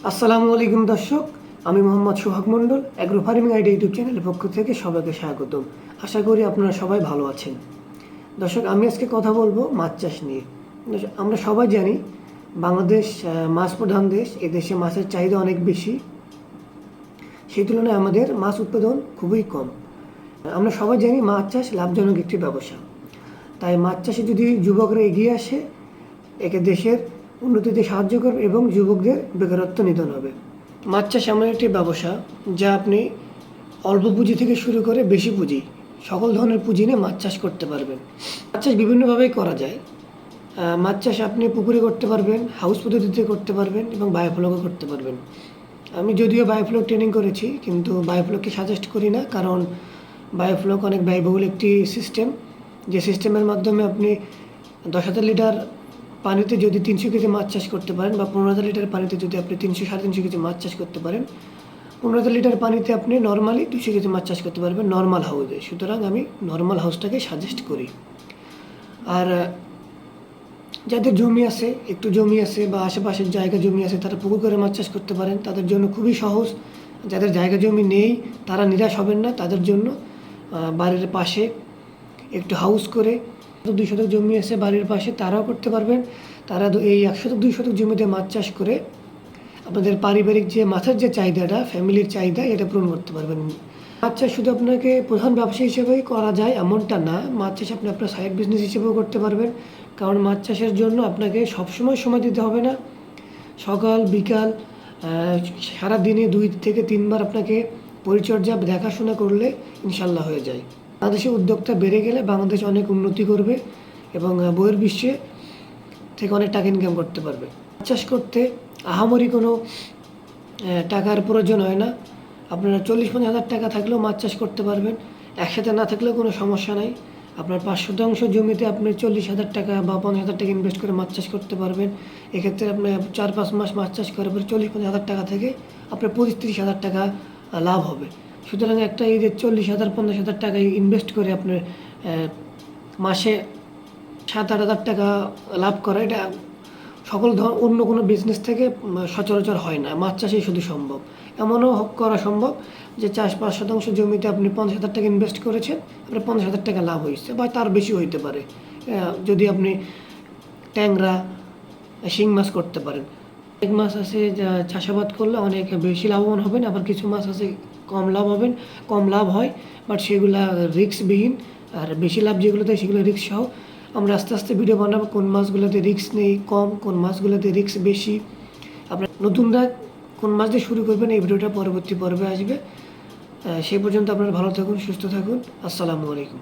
আসসালামু আলাইকুম দর্শক, আমি মোহাম্মদ সোহাগ মণ্ডল, অ্যাগ্রো ফার্মিং আইডিয়া ইউটিউব চ্যানেলের পক্ষ থেকে সবাইকে স্বাগতম। আশা করি আপনারা সবাই ভালো আছেন। দর্শক, আমি আজকে কথা বলবো মাছ চাষ নিয়ে। আমরা সবাই জানি বাংলাদেশ মাছ প্রধান দেশ। এদেশে মাছের চাহিদা অনেক বেশি, সেই তুলনায় আমাদের মাছ উৎপাদন খুবই কম। আমরা সবাই জানি মাছ চাষ লাভজনক একটি ব্যবসা। তাই মাছ চাষে যদি যুবকরা এগিয়ে আসে, একে দেশের উন্নতিতে সাহায্য করবে এবং যুবকদের বেকারত্ব নিধন হবে। মাছ চাষ এমন একটি ব্যবসা যা আপনি অল্প পুঁজি থেকে শুরু করে বেশি পুঁজি, সকল ধরনের পুঁজি নিয়ে মাছ চাষ করতে পারবেন। মাছ চাষ বিভিন্নভাবেই করা যায়। মাছ চাষ আপনি পুকুরে করতে পারবেন, হাউস পদ্ধতিতে করতে পারবেন এবং বায়োফ্লকে করতে পারবেন। আমি যদিও বায়োফ্লক ট্রেনিং করেছি, কিন্তু বায়োফ্লককে সাজেস্ট করি না, কারণ বায়োফ্লক অনেক ব্যয়বহুল একটি সিস্টেম, যে সিস্টেমের মাধ্যমে আপনি 10,000 লিটার পানিতে যদি 300 কেজি মাছ চাষ করতে পারেন, বা 15,000 লিটার পানিতে যদি আপনি 300-350 কেজি মাছ চাষ করতে পারেন, 15,000 লিটার পানিতে আপনি নর্মালি 200 কেজি মাছ চাষ করতে পারবেন নর্মাল হাউসে। সুতরাং আমি নর্মাল হাউসটাকে সাজেস্ট করি। আর যাদের জমি আছে, একটু জমি আছে বা আশেপাশের জায়গা জমি আছে, তারা পুকুর করে মাছ চাষ করতে পারেন, তাদের জন্য খুবই সহজ। যাদের জায়গা জমি নেই তারা নিরাশ হবেন না, তাদের জন্য বাড়ির পাশে একটু হাউস করে 2 শতক জমি আছে বাড়ির পাশে, তারাও করতে পারবেন। তারা এই 1 শতক 2 শতক জমিতে মাছ চাষ করে আপনাদের পারিবারিক যে মাছের যে চাহিদাটা, ফ্যামিলির চাহিদা, এটা পূরণ করতে পারবেন। মাছ চাষ শুধু আপনাকে প্রধান ব্যবসা হিসেবেই করা যায় এমনটা না, মাছ চাষ আপনি আপনার সাইড বিজনেস হিসেবেও করতে পারবেন। কারণ মাছ চাষের জন্য আপনাকে সবসময় সময় দিতে হবে না। সকাল বিকাল সারাদিনে 2 থেকে 3 বার আপনাকে পরিচর্যা দেখাশোনা করলে ইনশাল্লাহ হয়ে যায়। বাংলাদেশে উদ্যোক্তা বেড়ে গেলে বাংলাদেশ অনেক উন্নতি করবে এবং বহির্বিশ্বে থেকে অনেক টাকা ইনকাম করতে পারবে। মাছ চাষ করতে আহামরি কোনো টাকার প্রয়োজন হয় না। আপনারা 40-50 হাজার টাকা থাকলেও মাছ চাষ করতে পারবেন। একসাথে না থাকলেও কোনো সমস্যা নাই। আপনার 5 শতাংশ জমিতে আপনি 40,000 টাকা বা 50,000 টাকা ইনভেস্ট করে মাছ চাষ করতে পারবেন। এক্ষেত্রে আপনি 4-5 মাস মাছ চাষ করার পরে 40-50 হাজার টাকা থেকে আপনার 25-30 হাজার টাকা লাভ হবে। সুতরাং একটা এই যে 40,000-50 হাজার টাকা ইনভেস্ট করে আপনার মাসে 7-8 হাজার টাকা লাভ করা, এটা সকল অন্য কোনো বিজনেস থেকে সচরাচর হয় না, মাছ চাষেই শুধু সম্ভব। এমনও করা সম্ভব যে 4-5 শতাংশ জমিতে আপনি 50,000 টাকা ইনভেস্ট করেছেন, আপনার 50,000 টাকা লাভ হয়েছে বা তার বেশি হইতে পারে যদি আপনি ট্যাংরা, শিং মাছ করতে পারেন। অনেক মাছ আছে যা চাষাবাদ করলে অনেক বেশি লাভবান হবেন, আবার কিছু মাছ আছে কম লাভ হয়, বাট সেগুলা রিস্কবিহীন। আর বেশি লাভ যেগুলোতে সেগুলো রিস্ক সহ। আমরা আস্তে আস্তে ভিডিও বানাবো কোন মাছগুলোতে রিস্ক নেই কম, কোন মাছগুলোতে রিস্ক বেশি। আপনার নতুনরা কোন মাছ দিয়ে শুরু করবেন, এই ভিডিওটা পরবর্তী পর্বে আসবে। সেই পর্যন্ত আপনারা ভালো থাকুন, সুস্থ থাকুন। আসসালামু আলাইকুম।